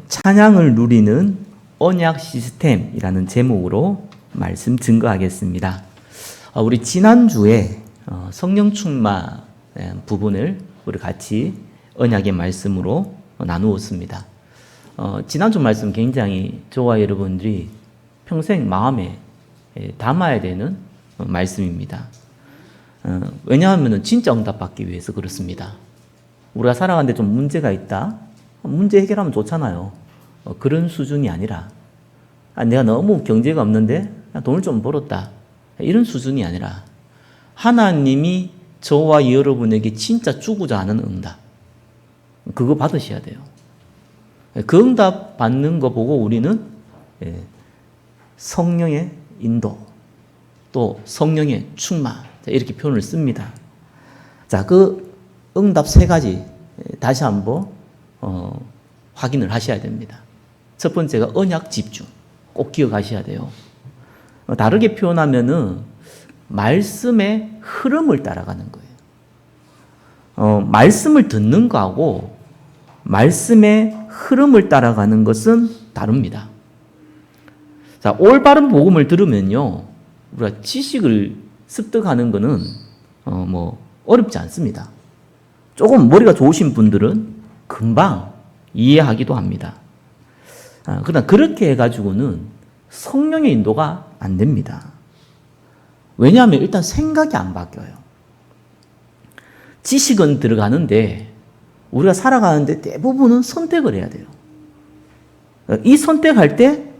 찬양을 누리는 언약 시스템이라는 제목으로 말씀 증거하겠습니다. 우리 지난주에 성령 충만 부분을 우리 같이 언약의 말씀으로 나누었습니다. 지난주 말씀 굉장히 저와 여러분들이 평생 마음에 담아야 되는 말씀입니다. 왜냐하면 진짜 응답받기 위해서 그렇습니다. 우리가 살아가는데 좀 문제가 있다? 문제 해결하면 좋잖아요. 그런 수준이 아니라 내가 너무 경제가 없는데 돈을 좀 벌었다. 이런 수준이 아니라 하나님이 저와 여러분에게 진짜 주고자 하는 응답. 그거 받으셔야 돼요. 그 응답 받는 거 보고 우리는 성령의 인도, 또 성령의 충만, 이렇게 표현을 씁니다. 자, 그 응답 세 가지 다시 한번 확인을 하셔야 됩니다. 첫 번째가 언약 집중. 꼭 기억하셔야 돼요. 다르게 표현하면은 말씀의 흐름을 따라가는 거예요. 말씀을 듣는 거하고 말씀의 흐름을 따라가는 것은 다릅니다. 자, 올바른 복음을 들으면요, 우리가 지식을 습득하는 거는 어렵지 않습니다. 조금 머리가 좋으신 분들은 금방 이해하기도 합니다. 그러나 그렇게 해가지고는 성령의 인도가 안 됩니다. 왜냐하면 일단 생각이 안 바뀌어요. 지식은 들어가는데 우리가 살아가는데 대부분은 선택을 해야 돼요. 이 선택할 때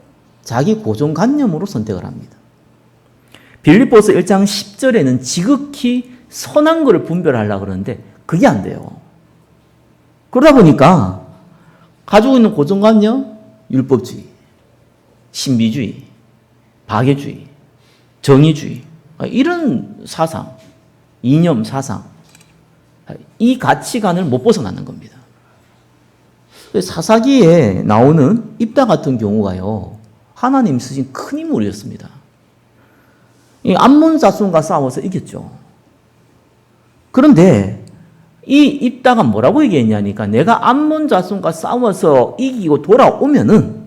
자기 고정관념으로 선택을 합니다. 빌립보서 1장 10절에는 지극히 선한 것을 분별하려고 그러는데 그게 안 돼요. 그러다 보니까 가지고 있는 고정관념, 율법주의, 신비주의, 박애주의, 정의주의, 이런 사상, 이념 사상, 이 가치관을 못 벗어나는 겁니다. 사사기에 나오는 입다 같은 경우가요, 하나님 쓰신 큰 인물이었습니다. 암몬 자손과 싸워서 이겼죠. 그런데 이 입다가 뭐라고 얘기했냐니까, 내가 암몬 자손과 싸워서 이기고 돌아오면은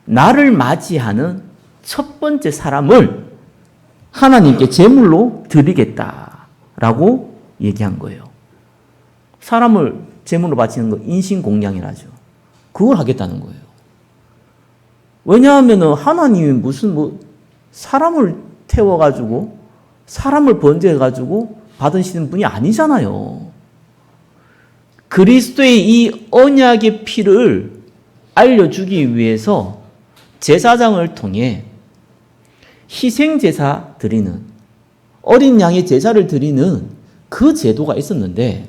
나를 맞이하는 첫 번째 사람을 하나님께 제물로 드리겠다라고 얘기한 거예요. 사람을 제물로 바치는 거 인신공양이라죠. 그걸 하겠다는 거예요. 왜냐하면 하나님이 무슨 사람을 태워가지고 사람을 번제해가지고 받으시는 분이 아니잖아요. 그리스도의 이 언약의 피를 알려주기 위해서 제사장을 통해 희생제사 드리는, 어린 양의 제사를 드리는 그 제도가 있었는데,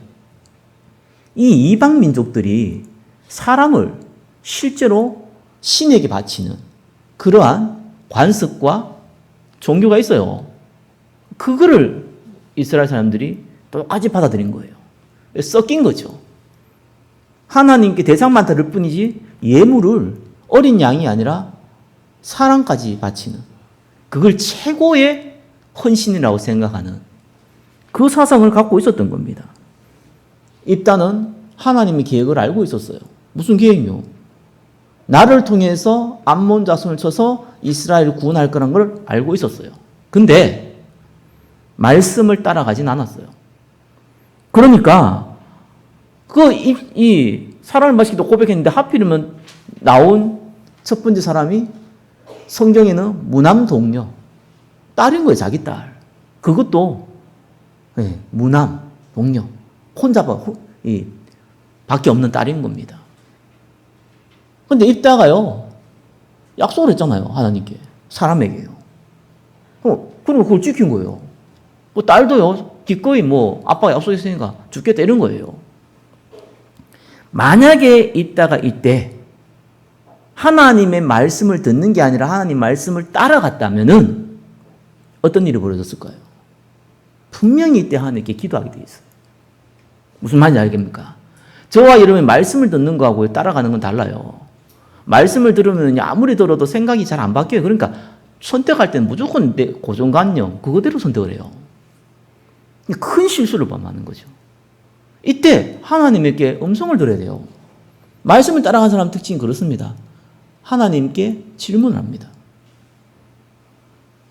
이 이방 민족들이 사람을 실제로 신에게 바치는 그러한 관습과 종교가 있어요. 그거를 이스라엘 사람들이 똑같이 받아들인 거예요. 섞인 거죠. 하나님께 대상만 다를 뿐이지 예물을 어린 양이 아니라 사람까지 바치는, 그걸 최고의 헌신이라고 생각하는 그 사상을 갖고 있었던 겁니다. 입다는 하나님의 계획을 알고 있었어요. 무슨 계획이요? 나를 통해서 암몬 자손을 쳐서 이스라엘을 구원할 거란 걸 알고 있었어요. 근데 말씀을 따라가진 않았어요. 그러니까 이 사람을 마시기도 고백했는데 하필이면 나온 첫 번째 사람이 성경에는 무남 동녀, 딸인 거예요. 자기 딸. 그것도 무남 동녀, 혼자 밖에 없는 딸인 겁니다. 근데 입다가요, 약속을 했잖아요. 하나님께, 사람에게요. 그리고 그걸 지킨 거예요. 딸도요, 기꺼이 아빠가 약속했으니까 죽겠다 이런 거예요. 만약에 입다가 이때 하나님의 말씀을 듣는 게 아니라 하나님 말씀을 따라갔다면은 어떤 일이 벌어졌을까요? 분명히 이때 하나님께 기도하게 돼 있어요. 무슨 말인지 알겠습니까? 저와 여러분이 말씀을 듣는 거하고 따라가는 건 달라요. 말씀을 들으면 아무리 들어도 생각이 잘 안 바뀌어요. 그러니까 선택할 때는 무조건 내 고정관념 그거대로 선택을 해요. 큰 실수를 범하는 거죠. 이때 하나님에게 음성을 들어야 돼요. 말씀을 따라가는 사람 특징이 그렇습니다. 하나님께 질문을 합니다.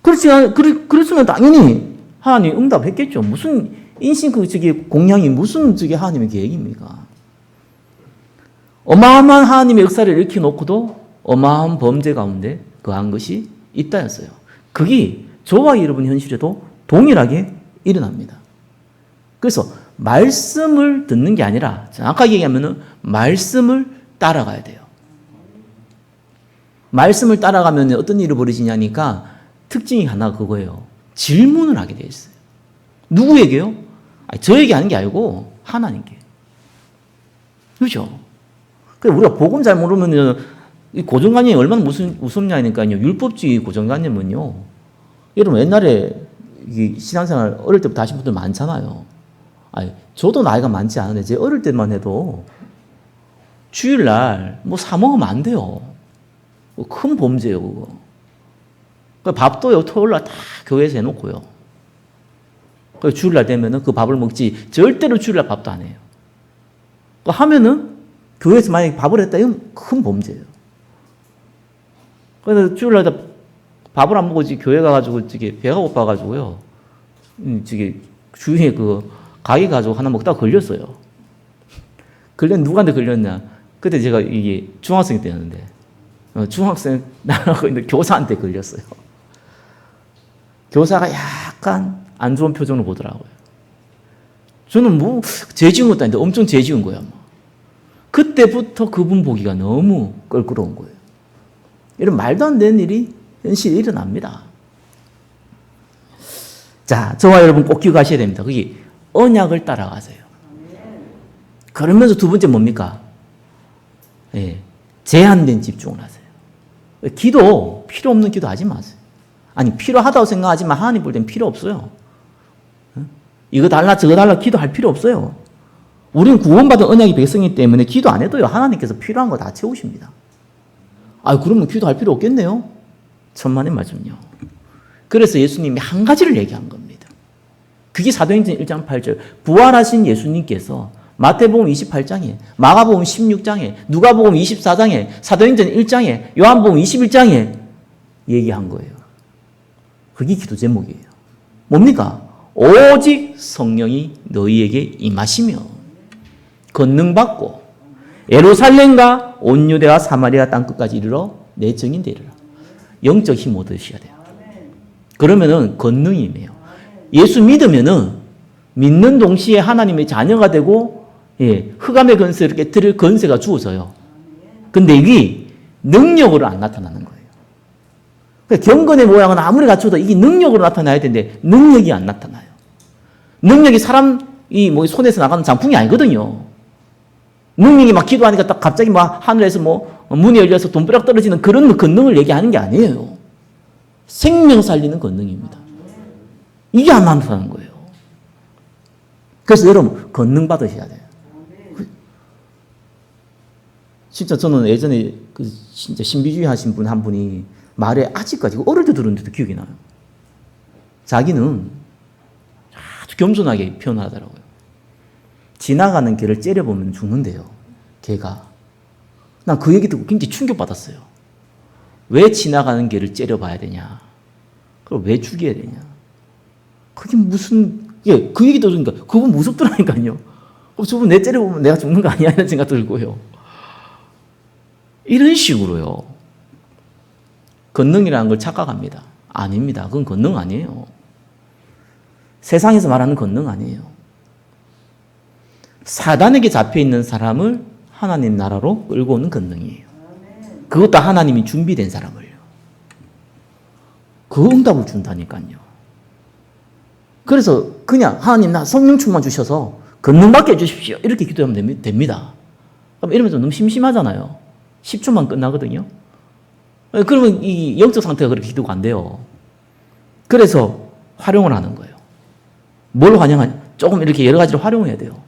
그렇으면 당연히 하나님이 응답했겠죠. 무슨 인신 공양이 무슨 하나님의 계획입니까? 어마어마한 하나님의 역사를 일으켜놓고도 어마어마한 범죄 가운데 거한 것이 있다였어요. 그게 저와 여러분 현실에도 동일하게 일어납니다. 그래서 말씀을 듣는 게 아니라 정확하게 얘기하면 말씀을 따라가야 돼요. 말씀을 따라가면 어떤 일이 벌어지냐니까 특징이 하나 그거예요. 질문을 하게 돼 있어요. 누구에게요? 저에게 하는 게 아니고 하나님께. 그렇죠? 우리가 복음 잘 모르면 이 고정관념이 얼마나 무섭냐니까요. 율법주의 고정관념은요. 여러분 옛날에 신앙생활 어릴 때부터 하신 분들 많잖아요. 저도 나이가 많지 않은데 제 어릴 때만 해도 주일날 사 먹으면 안 돼요. 큰 범죄예요, 그거. 밥도요, 토요일날 다 교회에서 해놓고요. 주일날 되면은 그 밥을 먹지, 절대로 주일날 밥도 안 해요. 하면은, 교회에서 만약에 밥을 했다, 이건 큰 범죄예요. 그래서 주일날 밥을 안 먹고 교회 가가지고 배가 고파가지고요. 주위에 가게 가지고 하나 먹다가 걸렸어요. 누구한테 걸렸냐? 그때 제가 이게 중학생 때였는데, 중학생 나가고 있는데 교사한테 걸렸어요. 교사가 약간 안 좋은 표정을 보더라고요. 저는 죄 지은 것도 아닌데 엄청 죄 지은 거야. 그때부터 그분 보기가 너무 껄끄러운 거예요. 이런 말도 안 되는 일이 현실에 일어납니다. 자, 저와 여러분 꼭 기억하셔야 됩니다. 그게 언약을 따라가세요. 그러면서 두 번째 뭡니까? 제한된 집중을 하세요. 기도, 필요 없는 기도 하지 마세요. 필요하다고 생각하지만 하나님 볼 땐 필요 없어요. 이거 달라 저거 달라 기도할 필요 없어요. 우리는 구원받은 언약의 백성이기 때문에 기도 안 해도요. 하나님께서 필요한 거 다 채우십니다. 그러면 기도할 필요 없겠네요. 천만의 말씀요. 그래서 예수님이 한 가지를 얘기한 겁니다. 그게 사도행전 1장 8절. 부활하신 예수님께서 마태복음 28장에, 마가복음 16장에, 누가복음 24장에, 사도행전 1장에, 요한복음 21장에 얘기한 거예요. 그게 기도 제목이에요. 뭡니까? 오직 성령이 너희에게 임하시며 권능받고 예루살렘과 온 유대와 사마리아 땅끝까지 이르러 내 증인 되리라. 영적 힘 얻으셔야 돼요. 그러면은 권능이 임해요. 예수 믿으면은 믿는 동시에 하나님의 자녀가 되고 흑암의 권세를 깨뜨릴 권세가 주어져요. 근데 이게 능력으로 안 나타나는 거예요. 경건의 모양은 아무리 갖춰도 이게 능력으로 나타나야 되는데 능력이 안 나타나요. 능력이 사람이 손에서 나가는 장풍이 아니거든요. 능력이 기도하니까 딱 갑자기 하늘에서 문이 열려서 돈벼락 떨어지는 그런 권능을 얘기하는 게 아니에요. 생명 살리는 권능입니다. 이게 안 나타나는 거예요. 그래서 여러분 권능 받으셔야 돼요. 진짜 저는 예전에 진짜 신비주의 하신 분 한 분이 말에 아직까지 어릴 때 들었는데도 기억이 나요. 자기는 아주 겸손하게 표현하더라고요. 지나가는 개를 째려보면 죽는데요. 개가. 난 그 얘기 듣고 굉장히 충격받았어요. 왜 지나가는 개를 째려봐야 되냐? 그걸 왜 죽여야 되냐? 그게 그 얘기 들으니까 그건 무섭더라니까요. 저분 내 째려보면 내가 죽는 거 아니야? 이런 생각 들고요. 이런 식으로요. 권능이라는 걸 착각합니다. 아닙니다. 그건 권능 아니에요. 세상에서 말하는 권능 아니에요. 사단에게 잡혀있는 사람을 하나님 나라로 끌고 오는 권능이에요. 그것도 하나님이 준비된 사람을요. 그 응답을 준다니까요. 그래서 그냥 하나님 나 성령 충만 주셔서 권능 받게 해주십시오. 이렇게 기도하면 됩니다. 그럼 이러면 좀 너무 심심하잖아요. 10초만 끝나거든요. 그러면 이 영적 상태가 그렇게 기도가 안 돼요. 그래서 활용을 하는 거예요. 뭘 활용하냐? 조금 이렇게 여러 가지를 활용해야 돼요.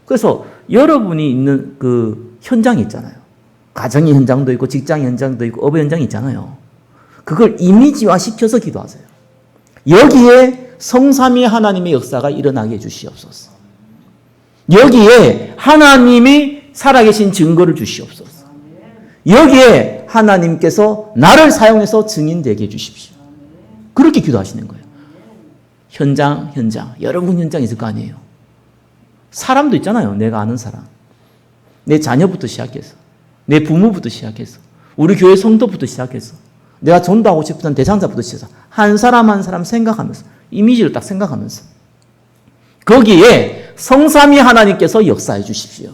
그래서 여러분이 있는 그 현장이 있잖아요. 가정의 현장도 있고 직장의 현장도 있고 업의 현장이 있잖아요. 그걸 이미지화 시켜서 기도하세요. 여기에 성삼위 하나님의 역사가 일어나게 해주시옵소서. 여기에 하나님이 살아계신 증거를 주시옵소서. 여기에 하나님께서 나를 사용해서 증인되게 해주십시오. 그렇게 기도하시는 거예요. 현장, 여러분 현장 있을 거 아니에요. 사람도 있잖아요. 내가 아는 사람. 내 자녀부터 시작해서, 내 부모부터 시작해서, 우리 교회 성도부터 시작해서, 내가 전도하고 싶은 대상자부터 시작해서 한 사람 한 사람 생각하면서, 이미지를 딱 생각하면서 거기에 성삼위 하나님께서 역사해 주십시오.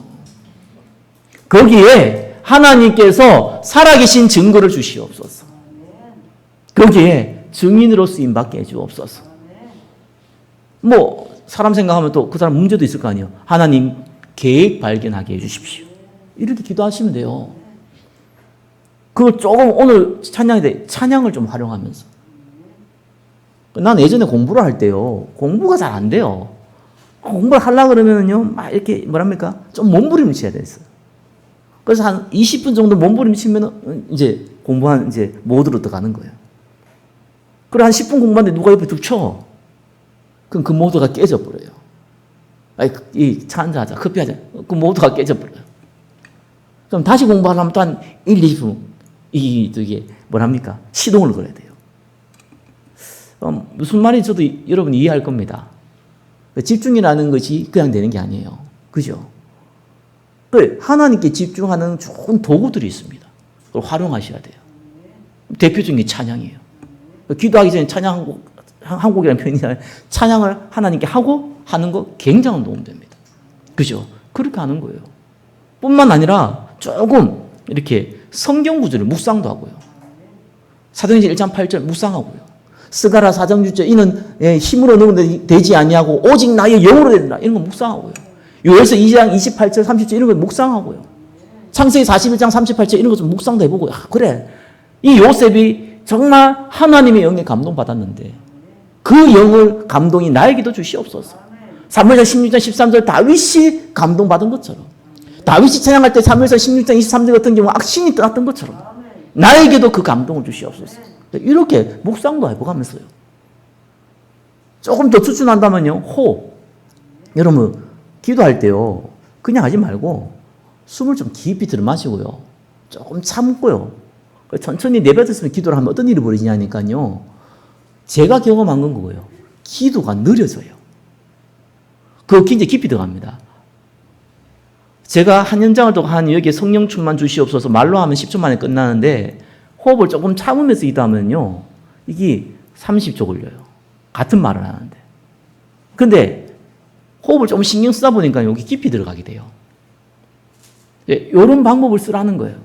거기에 하나님께서 살아계신 증거를 주시옵소서. 거기에 증인으로 쓰임받게 해주옵소서. 뭐 사람 생각하면 또 그 사람 문제도 있을 거 아니에요. 하나님 계획 발견하게 해주십시오. 이렇게 기도하시면 돼요. 그걸 조금 오늘 찬양인데 찬양을 좀 활용하면서. 난 예전에 공부를 할 때요. 공부가 잘 안 돼요. 공부를 하려고 그러면요. 막 이렇게 뭐랍니까? 좀 몸부림을 쳐야 됐어요. 그래서 한 20분 정도 몸부림 치면 이제 공부한 이제 모드로 들어가는 거예요. 그래 한 10분 공부하는데 누가 옆에 툭 쳐. 그럼 그 모드가 깨져버려요. 아이, 이 차 한잔 하자, 커피 하자. 그 모드가 깨져버려요. 그럼 다시 공부하려면 또 한 1, 2분. 이게 뭐랍니까? 시동을 걸어야 돼요. 무슨 말인지 저도 여러분 이해할 겁니다. 집중이라는 것이 그냥 되는 게 아니에요. 그죠? 하나님께 집중하는 좋은 도구들이 있습니다. 그걸 활용하셔야 돼요. 대표적인 게 찬양이에요. 기도하기 전에 찬양 한 곡이라는 표현이 아니라 찬양을 하나님께 하고 하는 거 굉장한 도움 됩니다. 그죠? 그렇게 하는 거예요. 뿐만 아니라 조금 이렇게 성경 구절을 묵상도 하고요. 사도행전 1장 8절 묵상하고요. 스가랴 4장 6절 이는 힘으로 너는 되지 아니하고 오직 나의 영으로 된다. 이런 거 묵상하고요. 요엘서 2장 28절 30절 이런 거 묵상하고요. 창세기 41장 38절 이런 거 좀 묵상도 해보고요. 그래. 이 요셉이 정말 하나님의 영에 감동받았는데 그 영을 감동이 나에게도 주시옵소서. 사무엘상 16장 13절 다윗이 감동받은 것처럼 다윗이 찬양할 때 사무엘상 16장 23절 같은 경우 악신이 떠났던 것처럼 나에게도 그 감동을 주시옵소서. 이렇게 묵상도 해보가면서요. 조금 더 추천한다면요. 호흡. 여러분 기도할 때요. 그냥 하지 말고 숨을 좀 깊이 들어 마시고요. 조금 참고요. 천천히 내뱉었으면 기도를 하면 어떤 일이 벌어지냐니까요. 제가 경험한 건 그거예요. 기도가 느려져요. 그거 굉장히 깊이 들어갑니다. 제가 한 현장을 또 한 여기에 성령 충만 주시옵소서 말로 하면 10초 만에 끝나는데 호흡을 조금 참으면서 기도하면요. 이게 30초 걸려요. 같은 말을 하는데. 근데 호흡을 좀 신경 쓰다 보니까 여기 깊이 들어가게 돼요. 이런 방법을 쓰라는 거예요.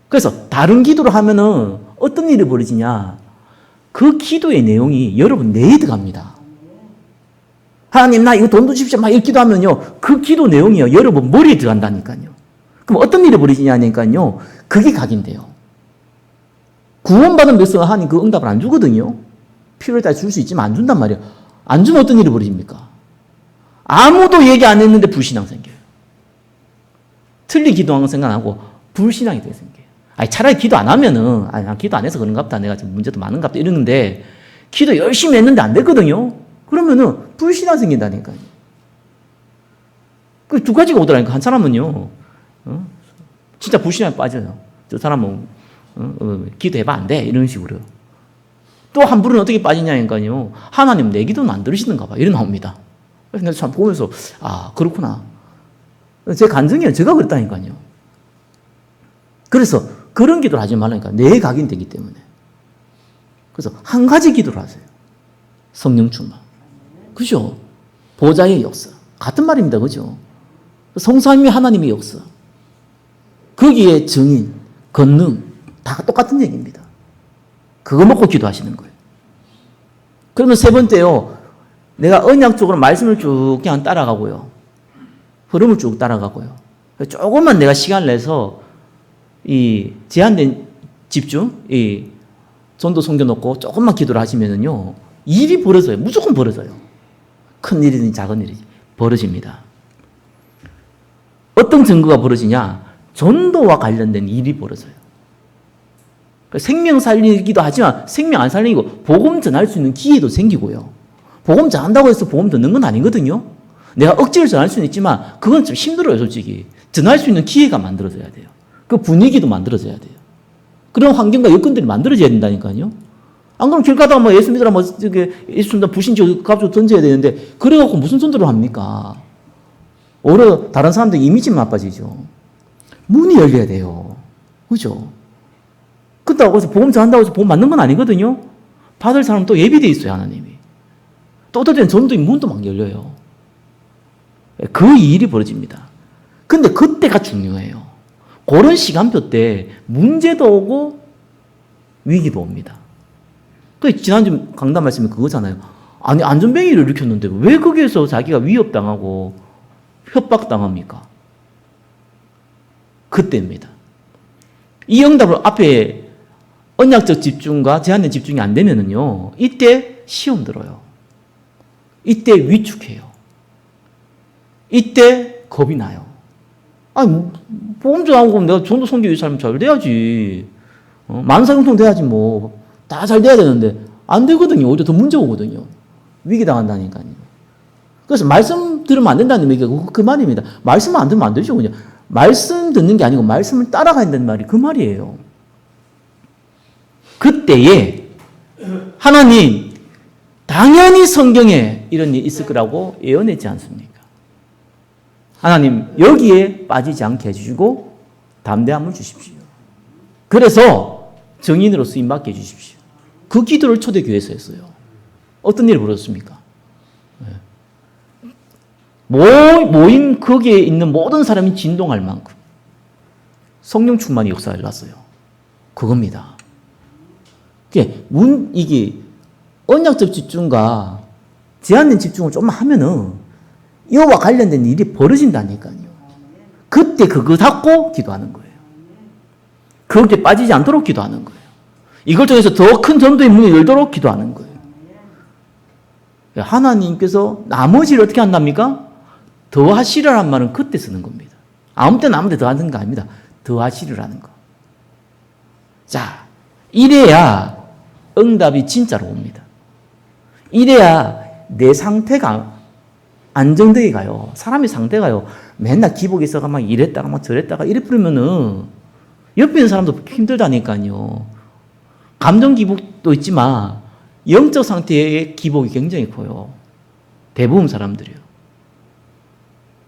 그래서 다른 기도를 하면은 어떤 일이 벌어지냐. 그 기도의 내용이 여러분 뇌에 들어갑니다. 하나님 나 이거 돈 주십시오 막 이렇게 기도하면요. 그 기도 내용이요. 여러분 머리에 들어간다니까요. 그럼 어떤 일이 벌어지냐니까요. 그게 각인돼요. 구원받은 백성은 하나님 그 응답을 안 주거든요. 필요에 따라 줄 수 있지만 안 준단 말이에요. 안 주면 어떤 일이 벌어집니까? 아무도 얘기 안 했는데 불신앙 생겨요. 틀리 기도하는 생각 안 하고 불신앙이 되게 생겨요. 아니, 차라리 기도 안 하면은, 아니, 난 기도 안 해서 그런가 보다. 내가 지금 문제도 많은가 보다. 이러는데, 기도 열심히 했는데 안 됐거든요? 그러면은 불신앙 생긴다니까요. 그 두 가지가 오더라니까. 한 사람은요, 진짜 불신앙에 빠져요. 저 사람은, 기도해봐 안 돼. 이런 식으로. 또 한 분은 어떻게 빠지냐니까요. 하나님 내 기도는 안 들으시는가 봐. 이래 나옵니다. 그래서 내가 참 보면서, 아, 그렇구나. 제 간증이에요. 제가 그랬다니까요. 그래서 그런 기도를 하지 말라니까. 내 각인되기 때문에. 그래서 한 가지 기도를 하세요. 성령 충만. 그죠? 보좌의 역사. 같은 말입니다. 그죠? 성삼위 하나님의 역사. 거기에 증인, 권능, 다 똑같은 얘기입니다. 그거 먹고 기도하시는 거예요. 그러면 세 번째요. 내가 언약적으로 말씀을 쭉 그냥 따라가고요. 흐름을 쭉 따라가고요. 조금만 내가 시간을 내서 이 제한된 집중, 이 전도 섬겨놓고 조금만 기도를 하시면은요, 일이 벌어져요. 무조건 벌어져요. 큰 일이든 작은 일이든 벌어집니다. 어떤 증거가 벌어지냐? 전도와 관련된 일이 벌어져요. 생명 살리기도 하지만 생명 안 살리고 복음 전할 수 있는 기회도 생기고요. 복음 전한다고 해서 복음 듣는 건 아니거든요. 내가 억지로 전할 수는 있지만 그건 좀 힘들어요, 솔직히. 전할 수 있는 기회가 만들어져야 돼요. 그 분위기도 만들어져야 돼요. 그런 환경과 여건들이 만들어져야 된다니까요. 안 그러면 길 가다가 뭐 예수 믿으라 뭐 예수 믿다 부신지 값으로 던져야 되는데 그래갖고 무슨 전도를 합니까? 오히려 다른 사람들 이미지만 나빠지죠. 문이 열려야 돼요. 그죠? 그렇다고 해서 복음 전한다고 해서 복음 맞는 건 아니거든요. 받을 사람 또 예비돼 있어요, 하나님이. 또 어떨 때는 전도의 문도 막 열려요. 그 일이 벌어집니다. 근데 그때가 중요해요. 그런 시간표 때 문제도 오고 위기도 옵니다. 그 지난주 강단 말씀이 그거잖아요. 아니 안전뱅이를 일으켰는데 왜 거기에서 자기가 위협당하고 협박당합니까? 그때입니다. 이 응답을 앞에 언약적 집중과 제한된 집중이 안 되면은요, 이때 시험 들어요. 이때 위축해요. 이때 겁이 나요. 아니, 보험 전하고 내가 전도 선교 잘 돼야지. 만사형통 돼야지 뭐. 다 잘 돼야 되는데, 안 되거든요. 오히려 더 문제 오거든요. 위기 당한다니까요. 그래서 말씀 들으면 안 된다는 얘기가 그 말입니다. 말씀 안 들으면 안 되죠, 그냥. 말씀 듣는 게 아니고 말씀을 따라가야 된다는 말이 그 말이에요. 그때에 하나님, 당연히 성경에 이런 일이 있을 거라고 예언했지 않습니까? 하나님, 여기에 빠지지 않게 해주시고 담대함을 주십시오. 그래서 정인으로 쓰임받게 해주십시오. 그 기도를 초대교회에서 했어요. 어떤 일이 벌어졌습니까? 모임 거기에 있는 모든 사람이 진동할 만큼 성령 충만이 역사를 일어났어요. 그겁니다. 이게 언약적 집중과 제한된 집중을 좀만 하면은 이와 관련된 일이 벌어진다니까요. 그때 그거 닫고 기도하는 거예요. 거기에 빠지지 않도록 기도하는 거예요. 이걸 통해서 더 큰 전도의 문이 열도록 기도하는 거예요. 하나님께서 나머지를 어떻게 한답니까? 더 하시라는 말은 그때 쓰는 겁니다. 아무 때나 아무 데 더 하는 거 아닙니다. 더 하시라는 거. 자, 이래야 응답이 진짜로 옵니다. 이래야 내 상태가 안정되게 가요. 사람의 상태가요. 맨날 기복이 있어가 막 이랬다가 막 저랬다가 이래 뿌리면은 옆에 있는 사람도 힘들다니까요. 감정 기복도 있지만 영적 상태의 기복이 굉장히 커요. 대부분 사람들이요.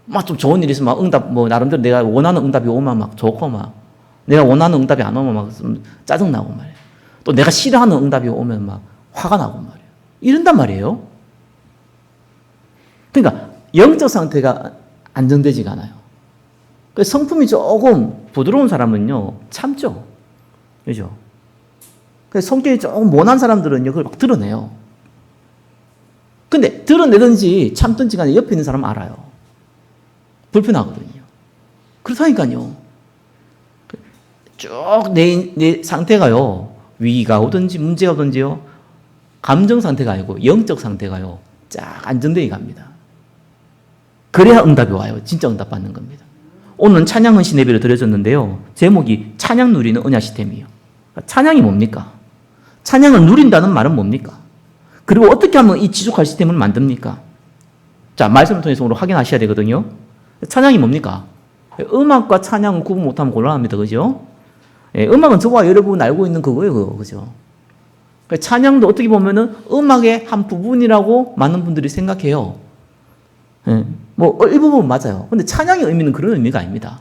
막 좀 좋은 일이 있으면 막 응답, 뭐 나름대로 내가 원하는 응답이 오면 막 좋고 막 내가 원하는 응답이 안 오면 막 짜증나고 말이에요. 또 내가 싫어하는 응답이 오면 막 화가 나고 말이에요. 이런단 말이에요. 그러니까 영적 상태가 안정되지가 않아요. 성품이 조금 부드러운 사람은요, 참죠. 그죠? 성격이 조금 모난 사람들은요, 그걸 막 드러내요. 근데 드러내든지 참든지 간에 옆에 있는 사람은 알아요. 불편하거든요. 그렇다니까요. 쭉 내 상태가요, 위기가 오든지 문제가 오든지요, 감정 상태가 아니고 영적 상태가요, 쫙 안정되게 갑니다. 그래야 응답이 와요. 진짜 응답 받는 겁니다. 오늘은 찬양 헌신 예배를 드려졌는데요. 제목이 찬양 누리는 언약 시스템이에요. 찬양이 뭡니까? 찬양을 누린다는 말은 뭡니까? 그리고 어떻게 하면 이 지속할 시스템을 만듭니까? 자, 말씀을 통해서 오늘 확인하셔야 되거든요. 찬양이 뭡니까? 음악과 찬양은 구분 못하면 곤란합니다. 그죠? 음악은 저와 여러분 알고 있는 그거예요. 그죠? 찬양도 어떻게 보면은 음악의 한 부분이라고 많은 분들이 생각해요. 뭐 일부분 맞아요. 근데 찬양의 의미는 그런 의미가 아닙니다.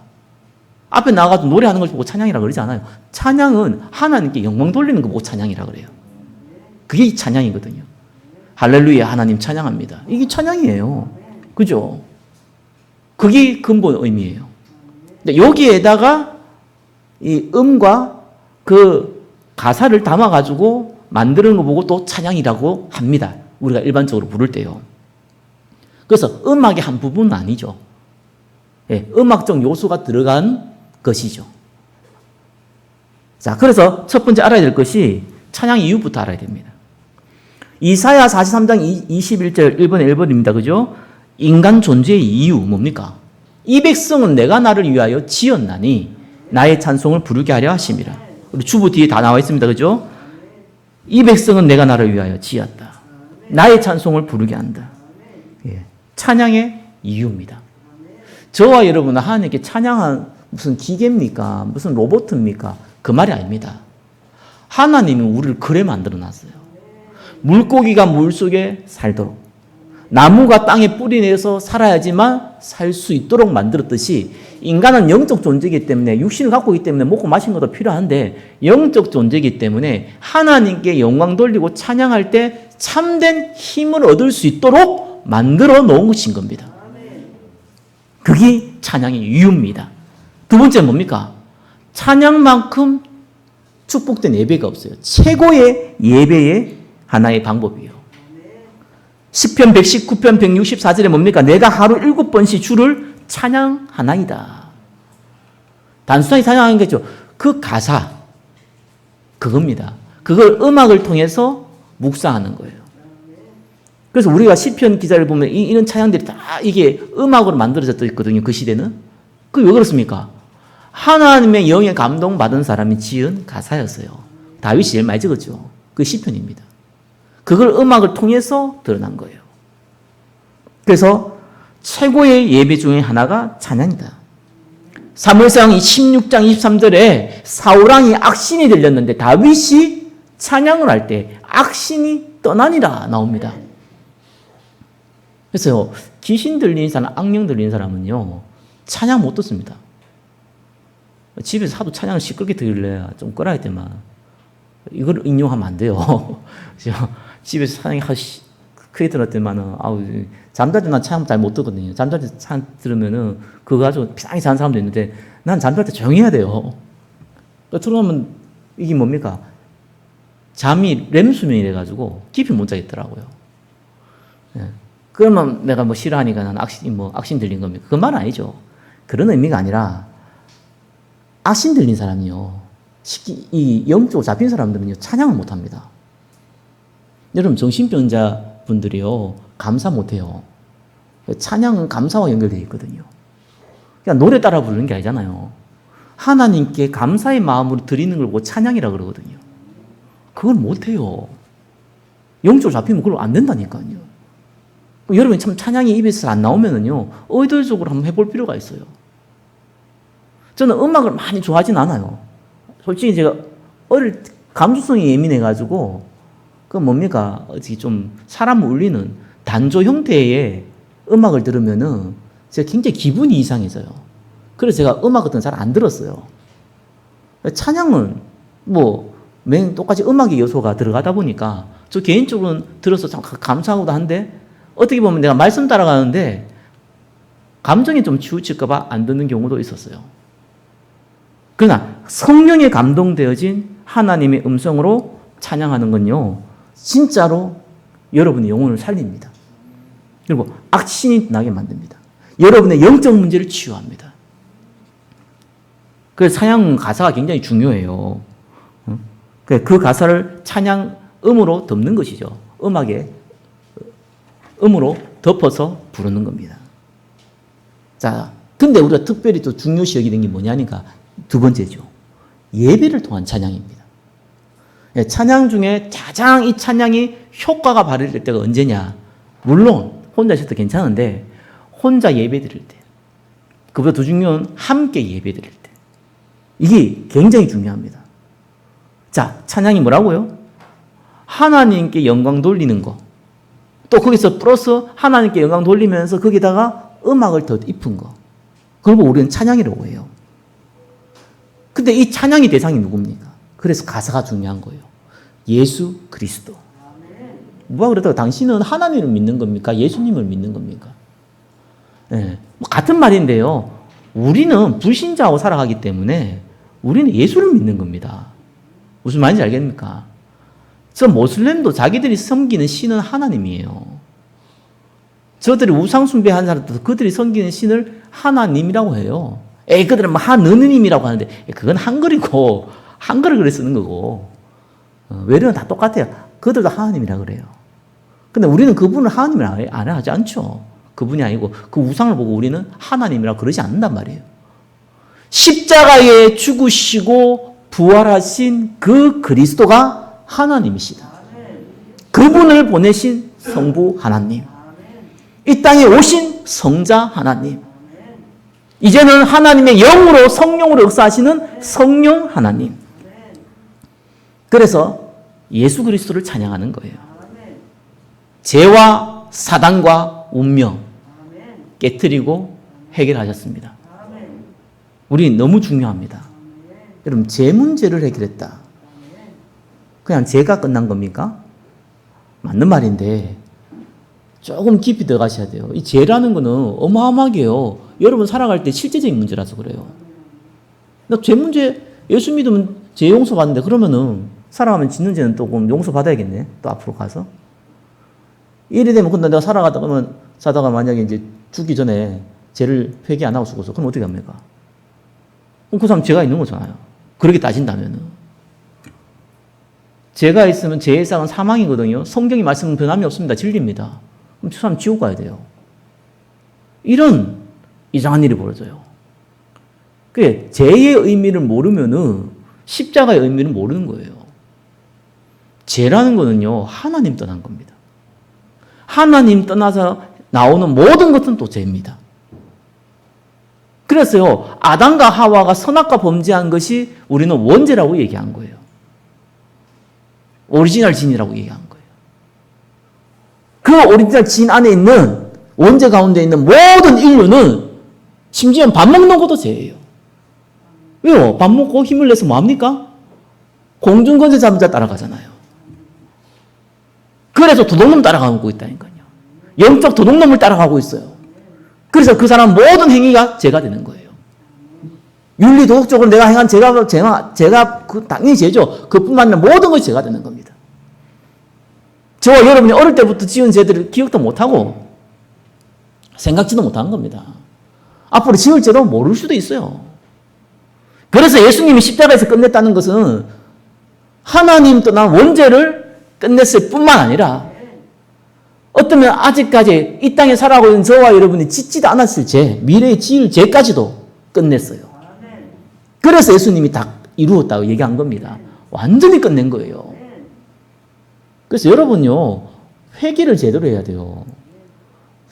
앞에 나가서 노래하는 걸 보고 찬양이라 그러지 않아요. 찬양은 하나님께 영광 돌리는 거 보고 찬양이라 그래요. 그게 찬양이거든요. 할렐루야, 하나님 찬양합니다. 이게 찬양이에요. 그죠? 그게 근본 의미예요. 근데 여기에다가 이 음과 그 가사를 담아가지고 만드는 거 보고 또 찬양이라고 합니다. 우리가 일반적으로 부를 때요. 그래서 음악의 한 부분은 아니죠. 음악적 요소가 들어간 것이죠. 자, 그래서 첫 번째 알아야 될 것이 찬양 이유부터 알아야 됩니다. 이사야 43장 21절 1번에 1번입니다. 그죠? 인간 존재의 이유 뭡니까? 이 백성은 내가 나를 위하여 지었나니 나의 찬송을 부르게 하려 하심이라. 우리 주부 뒤에 다 나와 있습니다. 그죠? 이 백성은 내가 나를 위하여 지었다. 나의 찬송을 부르게 한다. 찬양의 이유입니다. 저와 여러분은 하나님께 찬양한 무슨 기계입니까? 무슨 로봇입니까? 그 말이 아닙니다. 하나님이 우리를 그래 만들어 놨어요. 물고기가 물속에 살도록, 나무가 땅에 뿌리 내서 살아야지만 살 수 있도록 만들었듯이 인간은 영적 존재이기 때문에 육신을 갖고 있기 때문에 먹고 마시는 것도 필요한데 영적 존재이기 때문에 하나님께 영광 돌리고 찬양할 때 참된 힘을 얻을 수 있도록 만들어 놓은 것인 겁니다. 그게 찬양의 이유입니다. 두 번째는 뭡니까? 찬양만큼 축복된 예배가 없어요. 최고의 예배의 하나의 방법이에요. 시편 119편 164절에 뭡니까? 내가 하루 7번씩 주를 찬양하나이다. 단순하게 찬양하는 거죠. 그 가사, 그겁니다. 그걸 음악을 통해서 묵상하는 거예요. 그래서 우리가 시편 기자를 보면 이런 찬양들이 다 이게 음악으로 만들어졌다 있거든요. 그 시대는. 그게 왜 그렇습니까? 하나님의 영에 감동받은 사람이 지은 가사였어요. 다윗이 제일 많이 적었죠. 그 시편입니다. 그걸 음악을 통해서 드러난 거예요. 그래서 최고의 예배 중에 하나가 찬양이다. 사무엘상 16장 23절에 사울왕이 악신이 들렸는데 다윗이 찬양을 할 때 악신이 떠나니라 나옵니다. 그래서 귀신 들린 사람, 악령 들린 사람은요, 찬양 못 듣습니다. 집에서 하도 찬양을 시끄럽게 들을래 좀 끌어야 되만 이걸 인용하면 안 돼요. 집에서 찬양이 크게 들었더니만은 잠잘 때 난 찬양 잘 못 듣거든요. 잠잘 때 찬양 들으면은 그거 가지고 비상히 자는 사람도 있는데 난 잠잘 때 조용히 해야 돼요. 들어오면 이게 뭡니까? 잠이 렘수면이래 가지고 깊이 못 자겠더라고요. 예. 그러면 내가 싫어하니까 나는 악신 들린 겁니까? 그 말은 아니죠. 그런 의미가 아니라 악신 들린 사람이요. 특히 이 영적으로 잡힌 사람들은요, 찬양을 못 합니다. 여러분, 정신병자 분들이요, 감사 못 해요. 찬양은 감사와 연결되어 있거든요. 그냥 노래 따라 부르는 게 아니잖아요. 하나님께 감사의 마음으로 드리는 걸 찬양이라 그러거든요. 그걸 못 해요. 영적으로 잡히면 그걸 안 된다니까요. 여러분이 참 찬양이 입에서 안 나오면은요, 의도적으로 한번 해볼 필요가 있어요. 저는 음악을 많이 좋아하진 않아요. 솔직히 제가 감수성이 예민해가지고, 그 뭡니까? 어떻게 좀 사람을 울리는 단조 형태의 음악을 들으면은 제가 굉장히 기분이 이상해져요. 그래서 제가 음악 같은 거 잘 안 들었어요. 찬양은 똑같이 음악의 요소가 들어가다 보니까 저 개인적으로는 들어서 참 감사하고도 한데 어떻게 보면 내가 말씀 따라가는데 감정이 좀 치우칠까봐 안 듣는 경우도 있었어요. 그러나 성령에 감동되어진 하나님의 음성으로 찬양하는 건요, 진짜로 여러분의 영혼을 살립니다. 그리고 악신이 나게 만듭니다. 여러분의 영적 문제를 치유합니다. 그래서 찬양 가사가 굉장히 중요해요. 그 가사를 찬양 음으로 덮는 것이죠. 음악에 음으로 덮어서 부르는 겁니다. 자, 근데 우리가 특별히 또 중요시 여기는 게 뭐냐니까 두 번째죠. 예배를 통한 찬양입니다. 찬양 중에 가장 이 찬양이 효과가 발휘될 때가 언제냐? 물론 혼자 있어도 괜찮은데 혼자 예배 드릴 때, 그보다 더 중요한 함께 예배 드릴 때, 이게 굉장히 중요합니다. 자, 찬양이 뭐라고요? 하나님께 영광 돌리는 거, 또 거기서 플러스 하나님께 영광 돌리면서 거기다가 음악을 더 입힌 거, 그리고 우리는 찬양이라고 해요. 근데 이 찬양의 대상이 누굽니까? 그래서 가사가 중요한 거예요. 예수 그리스도. 누가 그러다가 당신은 하나님을 믿는 겁니까? 예수님을 믿는 겁니까? 네. 같은 말인데요. 우리는 불신자하고 살아가기 때문에 우리는 예수를 믿는 겁니다. 무슨 말인지 알겠습니까? 저 모슬렘도 자기들이 섬기는 신은 하나님이에요. 저들이 우상숭배하는 사람들도 그들이 섬기는 신을 하나님이라고 해요. 그들은 하느님이라고 하는데 그건 한글이고 한글을 그래 쓰는 거고 외래는 다 똑같아요. 그들도 하나님이라 그래요. 근데 우리는 그분을 하나님이라 안 하지 않죠. 그분이 아니고 그 우상을 보고 우리는 하나님이라고 그러지 않는단 말이에요. 십자가에 죽으시고 부활하신 그 그리스도가 하나님이시다. 그분을 보내신 성부 하나님, 이 땅에 오신 성자 하나님, 이제는 하나님의 영으로 성령으로 역사하시는 성령 하나님. 그래서 예수 그리스도를 찬양하는 거예요. 죄와 사단과 운명 깨뜨리고 해결하셨습니다. 우리 너무 중요합니다. 여러분, 죄 문제를 해결했다. 그냥 죄가 끝난 겁니까? 맞는 말인데 조금 깊이 들어가셔야 돼요. 이 죄라는 거는 어마어마하게요. 여러분 살아갈 때 실제적인 문제라서 그래요. 나 죄 문제, 예수 믿으면 죄 용서 받는데 그러면은 살아가면 짓는 죄는 또 그럼 용서 받아야겠네. 또 앞으로 가서. 일이 되면 근데 내가 살아가다 그러면 자다가 만약에 이제 죽기 전에 죄를 회개 안 하고 죽어서 그럼 어떻게 합니까? 그럼 그 사람 죄가 있는 거잖아요. 그렇게 따진다면은. 죄가 있으면 죄의 상은 사망이거든요. 성경이 말씀은 변함이 없습니다. 진리입니다. 그럼 저 사람 지옥 가야 돼요. 이런 이상한 일이 벌어져요. 그게 죄의 의미를 모르면은 십자가의 의미를 모르는 거예요. 죄라는 거는요, 하나님 떠난 겁니다. 하나님 떠나서 나오는 모든 것은 또 죄입니다. 그래서요, 아담과 하와가 선악과 범죄한 것이 우리는 원죄라고 얘기한 거예요. 오리지널 진이라고 얘기한 거예요. 그 오리지널 진 안에 있는 원죄 가운데 있는 모든 인류는 심지어 밥 먹는 것도 죄예요. 왜요? 밥 먹고 힘을 내서 뭐합니까? 공중권세 잡은 자 따라가잖아요. 그래서 도둑놈 따라가고 있다니까요. 영적 도둑놈을 따라가고 있어요. 그래서 그 사람 모든 행위가 죄가 되는 거예요. 윤리 도덕적으로 내가 행한 죄가 당연히 죄죠. 그뿐만 아니라 모든 것이 죄가 되는 겁니다. 저와 여러분이 어릴 때부터 지은 죄들을 기억도 못하고 생각지도 못하는 겁니다. 앞으로 지을 죄도 모를 수도 있어요. 그래서 예수님이 십자가에서 끝냈다는 것은 하나님 떠난 원죄를 끝냈을 뿐만 아니라 어쩌면 아직까지 이 땅에 살아가고 있는 저와 여러분이 짓지도 않았을 죄, 미래에 지을 죄까지도 끝냈어요. 그래서 예수님이 다 이루었다고 얘기한 겁니다. 완전히 끝낸 거예요. 그래서 여러분요, 회개를 제대로 해야 돼요.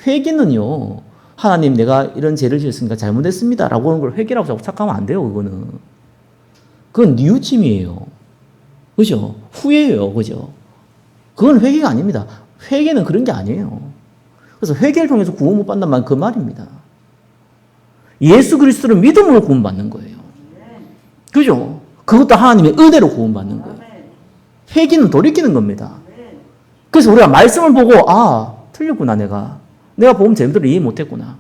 회개는요, 하나님 내가 이런 죄를 지었으니까 잘못했습니다 라고 하는 걸 회개라고 자꾸 착각하면 안 돼요. 그건 뉘우침이에요. 그죠? 후회예요. 그죠? 그건 회개가 아닙니다. 회개는 그런 게 아니에요. 그래서 회개를 통해서 구원 못 받는 말 그 말입니다. 예수 그리스도를 믿음으로 구원받는 거예요. 그죠? 그것도 하나님의 은혜로 구원받는 거예요. 회개는 돌이키는 겁니다. 그래서 우리가 말씀을 보고 아, 틀렸구나 내가 복음 제대로 이해 못했구나.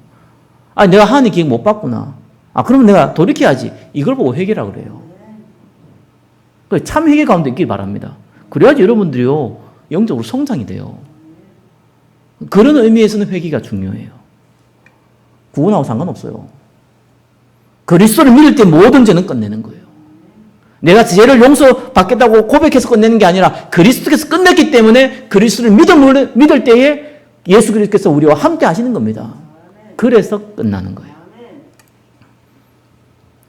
아, 내가 하나님 기억 못 받구나. 아, 그러면 내가 돌이켜야지. 이걸 보고 회개라 그래요. 참 회개 가운데 있길 바랍니다. 그래야지 여러분들이요, 영적으로 성장이 돼요. 그런 의미에서는 회개가 중요해요. 구원하고 상관없어요. 그리스도를 믿을 때 모든 죄는 끝내는 거예요. 내가 죄를 용서받겠다고 고백해서 끝내는 게 아니라 그리스도께서 끝냈기 때문에 그리스도를 믿을 때에 예수 그리스도께서 우리와 함께 하시는 겁니다. 그래서 끝나는 거예요.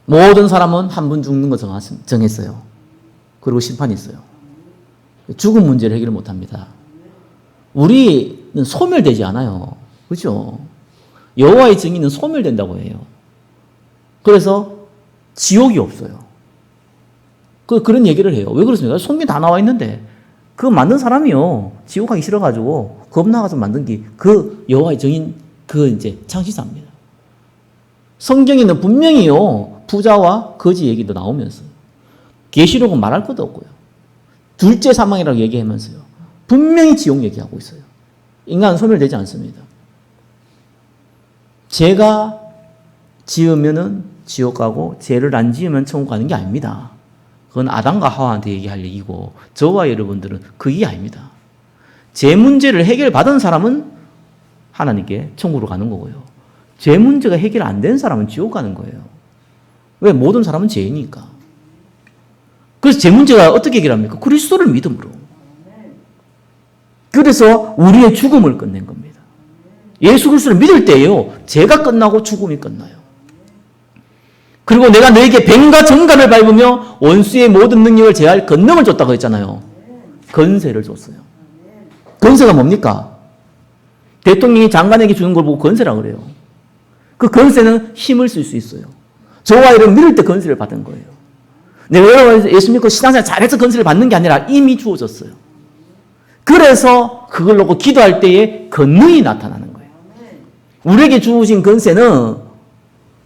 모든 사람은 한 번 죽는 거 정했어요. 그리고 심판이 있어요. 죽음 문제를 해결 못합니다. 우리는 소멸되지 않아요. 그렇죠? 여호와의 증인은 소멸된다고 해요. 그래서 지옥이 없어요. 그런 얘기를 해요. 왜 그렇습니까? 성경에 다 나와 있는데 그거 만든 사람이요, 지옥 가기 싫어가지고 겁나가서 만든 게 그 여호와의 증인 이제 창시사입니다. 성경에는 분명히요, 부자와 거지 얘기도 나오면서 계시록은 말할 것도 없고요. 둘째 사망이라고 얘기하면서요, 분명히 지옥 얘기하고 있어요. 인간은 소멸되지 않습니다. 죄가 지으면은 지옥 가고 죄를 안 지으면 천국 가는 게 아닙니다. 그건 아담과 하와한테 얘기할 얘기고 저와 여러분들은 그게 아닙니다. 죄 문제를 해결받은 사람은 하나님께 천국으로 가는 거고요. 죄 문제가 해결 안 된 사람은 지옥 가는 거예요. 왜? 모든 사람은 죄이니까. 그래서 죄 문제가 어떻게 해결합니까? 그리스도를 믿음으로. 그래서 우리의 죽음을 끝낸 겁니다. 예수 그리스도를 믿을 때에요, 죄가 끝나고 죽음이 끝나요. 그리고 내가 너에게 뱀과 정갈을 밟으며 원수의 모든 능력을 제할 권능을 줬다고 했잖아요. 권세를 줬어요. 권세가 뭡니까? 대통령이 장관에게 주는 걸 보고 권세라고 그래요. 그 건세는 힘을 쓸 수 있어요. 저와 여러분 믿을 때 건세를 받은 거예요. 내가 여러분 예수 믿고 신앙생활 잘해서 건세를 받는 게 아니라 이미 주어졌어요. 그래서 그걸 놓고 기도할 때에 권능이 나타나는 거예요. 우리에게 주어진 건세는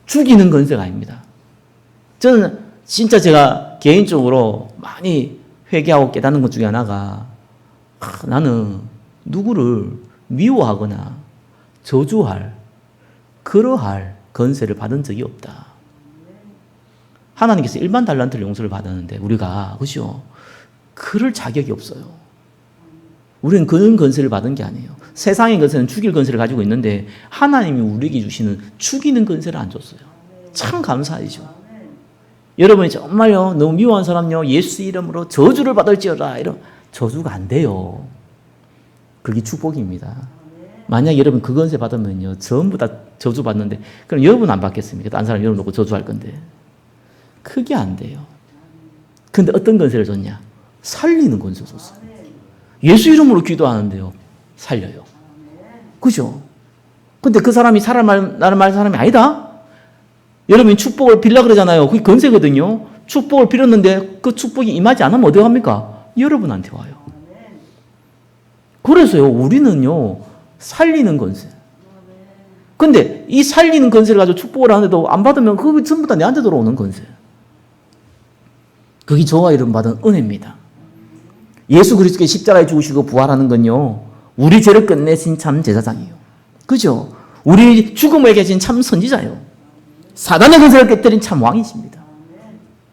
죽이는 건세가 아닙니다. 저는 진짜 제가 개인적으로 많이 회개하고 깨닫는 것 중에 하나가 나는 누구를 미워하거나 저주할 그러할 건세를 받은 적이 없다. 하나님께서 일반 달란트를 용서를 받았는데 우리가 그죠? 그럴 자격이 없어요. 우리는 그런 건세를 받은 게 아니에요. 세상의 건세는 죽일 건세를 가지고 있는데 하나님이 우리에게 주시는 죽이는 건세를 안 줬어요. 참 감사하죠. 여러분이 정말요 너무 미워한 사람요 예수 이름으로 저주를 받을지어다 이런 저주가 안 돼요. 그게 축복입니다. 만약 여러분 그 건세 받으면요 전부 다 저주 받는데 그럼 여러분 안 받겠습니까? 다른 사람 여러분 놓고 저주할 건데 그게 안 돼요. 근데 어떤 건세를 줬냐? 살리는 건세 줬어요. 예수 이름으로 기도하는데요 살려요. 그죠? 근데 그 사람이 나를 말 사람이 아니다? 여러분이 축복을 빌라 그러잖아요. 그게 건세거든요. 축복을 빌었는데 그 축복이 임하지 않으면 어디 갑니까? 여러분한테 와요. 그래서요 우리는요 살리는 건세. 근데 이 살리는 건세를 가지고 축복을 하는데도 안 받으면 그게 전부 다 내한테 들어오는 건세. 그게 저와 여러분 받은 은혜입니다. 예수 그리스도께 십자가에 죽으시고 부활하는 건요 우리 죄를 끝내신 참 제사장이에요. 그죠? 우리 죽음에 계신 참 선지자예요. 사단의 건세를 깨뜨린 참 왕이십니다.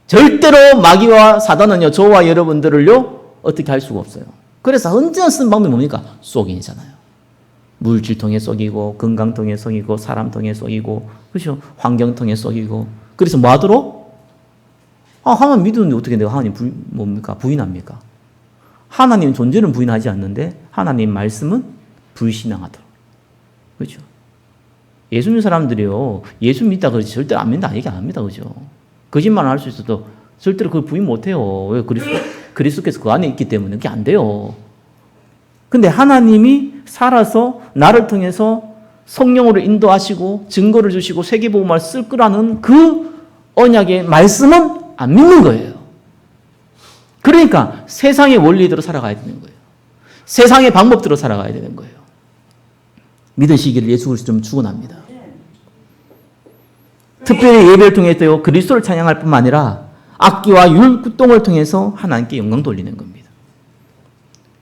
절대로 마귀와 사단은요 저와 여러분들을요 어떻게 할 수가 없어요. 그래서 언제나 쓰는 방법이 뭡니까? 속인이잖아요. 물질 통해 속이고 건강 통해 속이고 사람 통해 속이고 그렇죠? 환경 통해 속이고 그래서 뭐 하도록? 하나님 믿었는데 어떻게 내가 하나님 부인합니까? 하나님 존재는 부인하지 않는데 하나님 말씀은 불신앙하도록. 그렇죠? 예수 믿는 사람들이요 예수 믿다 그러지 절대로 안 믿는다 얘기 안 합니다. 그죠? 거짓말을 할 수 있어도 절대로 그걸 부인 못해요. 왜? 그리스도께서 그 안에 있기 때문에 그게 안 돼요. 근데 하나님이 살아서 나를 통해서 성령으로 인도하시고 증거를 주시고 세계복음을 쓸 거라는 그 언약의 말씀은 안 믿는 거예요. 그러니까 세상의 원리대로 살아가야 되는 거예요. 세상의 방법대로 살아가야 되는 거예요. 믿으시기를 예수 그리스도 좀 축원합니다. 특별히 예배를 통해서요 그리스도를 찬양할 뿐만 아니라 악기와 율동을 통해서 하나님께 영광 돌리는 겁니다.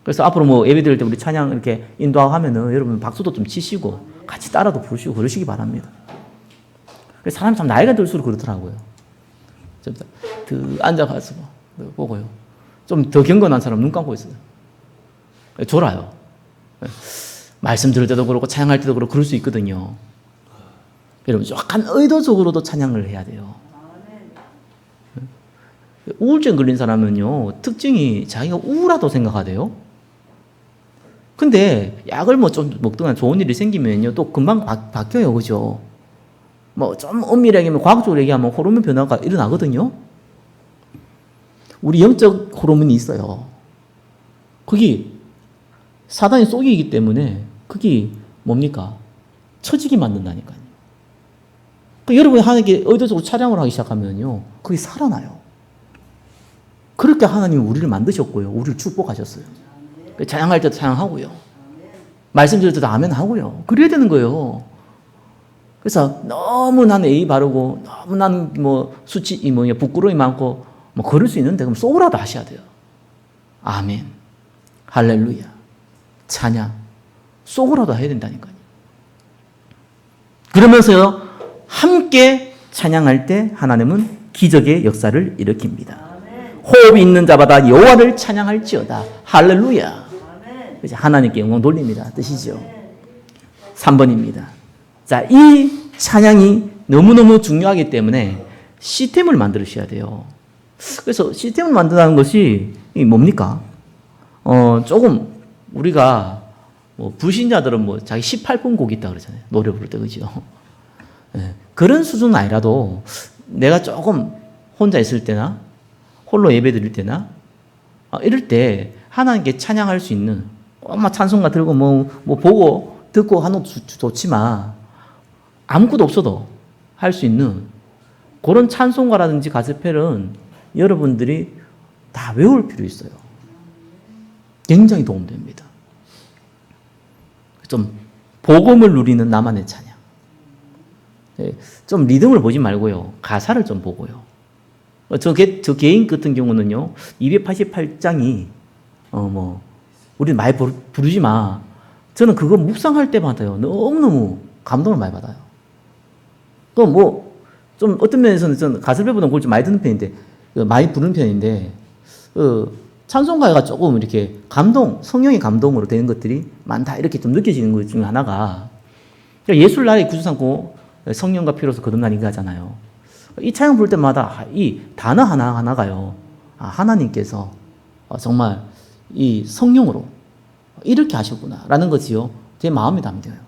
그래서 앞으로 뭐 예배 드릴 때 우리 찬양 이렇게 인도하고 하면은 여러분 박수도 좀 치시고 같이 따라도 부르시고 그러시기 바랍니다. 그래서 사람이 참 나이가 들수록 그렇더라고요. 좀 앉아가서 보고요. 좀 더 경건한 사람 눈 감고 있어요. 졸아요. 말씀 들을 때도 그렇고 찬양할 때도 그렇고 그럴 수 있거든요. 여러분 약간 의도적으로도 찬양을 해야 돼요. 우울증 걸린 사람은요 특징이 자기가 우울하다고 생각하대요. 근데 약을 뭐 좀 먹거나 좋은 일이 생기면요 또 금방 바뀌어요. 그죠? 뭐 좀 엄밀하게 과학적으로 얘기하면 호르몬 변화가 일어나거든요. 우리 영적 호르몬이 있어요. 거기 사단이 속이기 때문에 그게 뭡니까? 처지게 만든다니까요. 그러니까 여러분이 하나님께 의도적으로 찬양을 하기 시작하면요 그게 살아나요. 그렇게 하나님이 우리를 만드셨고요. 우리를 축복하셨어요. 찬양할 때도 찬양하고요. 말씀 드릴 때도 아멘 하고요. 그래야 되는 거예요. 그래서 너무 나는 예의 바르고 너무 나는 뭐 부끄러움이 많고 뭐 그럴 수 있는데 그럼 속으로도 하셔야 돼요. 아멘. 할렐루야. 찬양. 속으로도 해야 된다니까요. 그러면서요 함께 찬양할 때 하나님은 기적의 역사를 일으킵니다. 호흡이 있는 자마다 여호와를 찬양할지어다. 할렐루야. 그래서 하나님께 영광 돌립니다. 뜻이죠. 3번입니다. 자, 이 찬양이 너무너무 중요하기 때문에 시스템을 만들으셔야 돼요. 그래서 시스템을 만든다는 것이 뭡니까? 조금 우리가 뭐 불신자들은 뭐 자기 18분 곡이 있다 그러잖아요. 노래 부를 때 그죠? 네. 그런 수준은 아니라도 내가 조금 혼자 있을 때나 홀로 예배 드릴 때나 이럴 때 하나님께 찬양할 수 있는 막 찬송가 들고 뭐 보고 듣고 하는 것도 좋지만 아무것도 없어도 할 수 있는 그런 찬송가라든지 가스펠은 여러분들이 다 외울 필요 있어요. 굉장히 도움됩니다. 좀 복음을 누리는 나만의 찬양. 좀 리듬을 보지 말고요. 가사를 좀 보고요. 저 개인 같은 경우는요. 288장이 우리 많이 부르지 마. 저는 그거 묵상할 때마다요. 너무너무 감동을 많이 받아요. 또 좀 어떤 면에서는 저는 가스펠보다는 그걸 좀 많이 듣는 편인데 많이 부르는 편인데 찬송가가 조금 이렇게 성령의 감동으로 되는 것들이 많다 이렇게 좀 느껴지는 것 중에 하나가 예술 나라의 구주 삼고 성령과 피로서 거듭난 인가잖아요. 이 찬양 부를 때마다 이 단어 하나하나가요. 하나님께서 정말 이 성령으로 이렇게 하셨구나라는 것이요. 제 마음에 담겨요.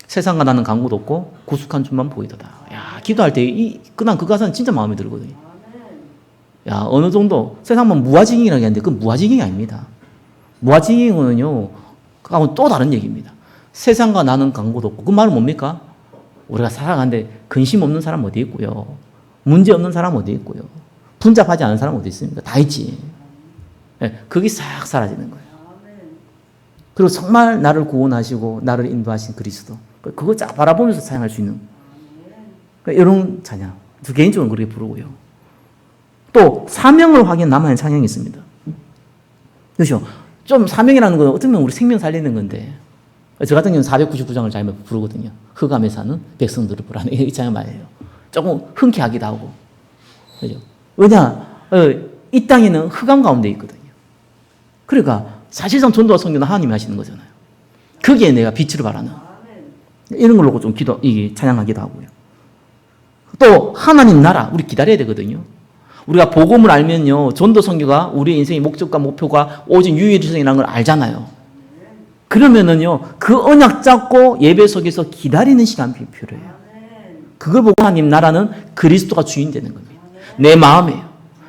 세상과 나는 강구도 없고 구숙한 주만 보이도다. 야, 기도할 때 그냥 그 가사는 진짜 마음에 들거든요. 야, 어느 정도 세상만 무아지경이라고 하는데 그건 무아지경이 아닙니다. 무아지경은요, 그하고는 또 다른 얘기입니다. 세상과 나는 강구도 없고 그 말은 뭡니까? 우리가 살아가는데 근심 없는 사람 어디 있고요. 문제 없는 사람 어디 있고요. 분잡하지 않은 사람 어디 있습니까? 다 있지. 네, 그게 싹 사라지는 거예요. 그리고 정말 나를 구원하시고 나를 인도하신 그리스도. 그거 쫙 바라보면서 찬양할 수 있는 이런 찬양. 저 개인적으로 그렇게 부르고요. 또 사명을 확인 남아있는 찬양이 있습니다. 그렇죠? 좀 사명이라는 건 어떻게 보면 우리 생명 살리는 건데 저 같은 경우는 499장을 잘 부르거든요. 흑암에 사는 백성들을 부르는 이 찬양 많이 해요. 조금 흔쾌하기도 하고. 그죠? 왜냐? 이 땅에는 흑암 가운데 있거든요. 그러니까 사실상 전도와 선교는 하나님이 하시는 거잖아요. 거기에 내가 빛을 발하는 이런 걸로 좀 찬양하기도 하고요. 또 하나님 나라 우리 기다려야 되거든요. 우리가 복음을 알면요. 전도 선교가 우리의 인생의 목적과 목표가 오직 유일성이라는 걸 알잖아요. 그러면은요. 그 언약 잡고 예배 속에서 기다리는 시간이 필요해요. 그걸 보고 하나님 나라는 그리스도가 주인 되는 겁니다. 내 마음에,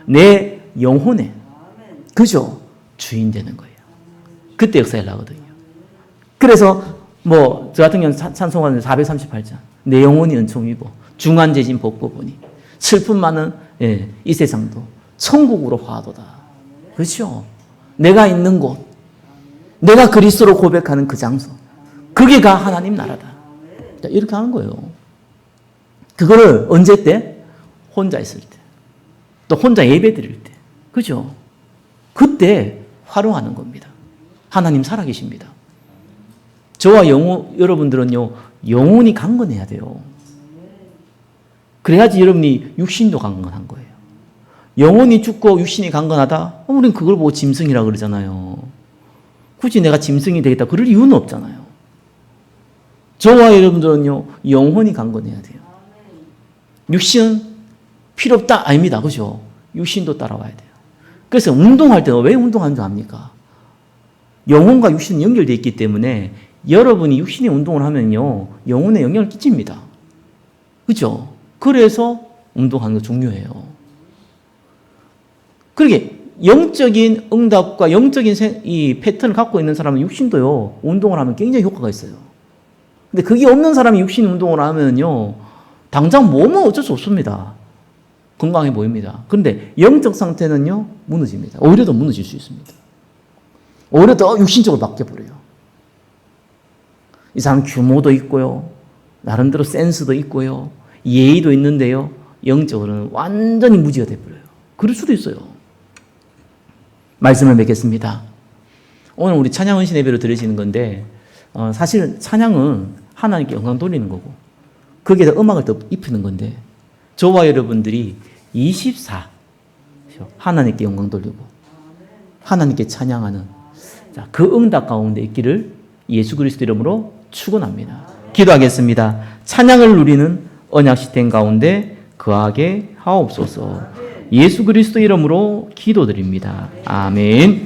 내 영혼에, 그죠? 주인 되는 거예요. 그때 역사에 나거든요. 그래서 저 같은 경우는 찬송가는 438장. 내 영혼이 은총 입어 중환제진 벗고 보니 슬픔 많은 이 세상도 천국으로 화하도다. 그렇죠? 내가 있는 곳, 내가 그리스도로 고백하는 그 장소, 그게가 하나님 나라다. 이렇게 하는 거예요. 그거를 언제 때? 혼자 있을 때. 또 혼자 예배 드릴 때. 그죠? 그때 활용하는 겁니다. 하나님 살아계십니다. 저와 여러분들은요, 영혼이 강건해야 돼요. 그래야지 여러분이 육신도 강건한 거예요. 영혼이 죽고 육신이 강건하다? 우리는 그걸 보고 짐승이라고 그러잖아요. 굳이 내가 짐승이 되겠다 그럴 이유는 없잖아요. 저와 여러분들은요, 영혼이 강건해야 돼요. 육신은 필요 없다? 아닙니다. 그죠? 육신도 따라와야 돼요. 그래서 운동할 때는 왜 운동하는 줄 압니까? 영혼과 육신은 연결되어 있기 때문에 여러분이 육신의 운동을 하면요, 영혼에 영향을 끼칩니다. 그죠? 그래서 운동하는 거 중요해요. 그러게 영적인 응답과 영적인 이 패턴을 갖고 있는 사람은 육신도요, 운동을 하면 굉장히 효과가 있어요. 근데 그게 없는 사람이 육신 운동을 하면요, 당장 몸은 어쩔 수 없습니다. 건강해 보입니다. 그런데 영적 상태는요, 무너집니다. 오히려 더 무너질 수 있습니다. 오히려 더 육신적으로 바뀌어버려요. 이 사람 규모도 있고요, 나름대로 센스도 있고요, 예의도 있는데요, 영적으로는 완전히 무지가 돼버려요. 그럴 수도 있어요. 말씀을 맺겠습니다. 오늘 우리 찬양 헌신 예배로 드리시는 건데 사실 찬양은 하나님께 영광 돌리는 거고 거기에다 음악을 더 입히는 건데 저와 여러분들이 24 하나님께 영광 돌리고 하나님께 찬양하는 그 응답 가운데 있기를 예수 그리스도 이름으로 축원합니다. 기도하겠습니다. 찬양을 누리는 언약 시스템 가운데 거하게 하옵소서. 예수 그리스도 이름으로 기도드립니다. 아멘.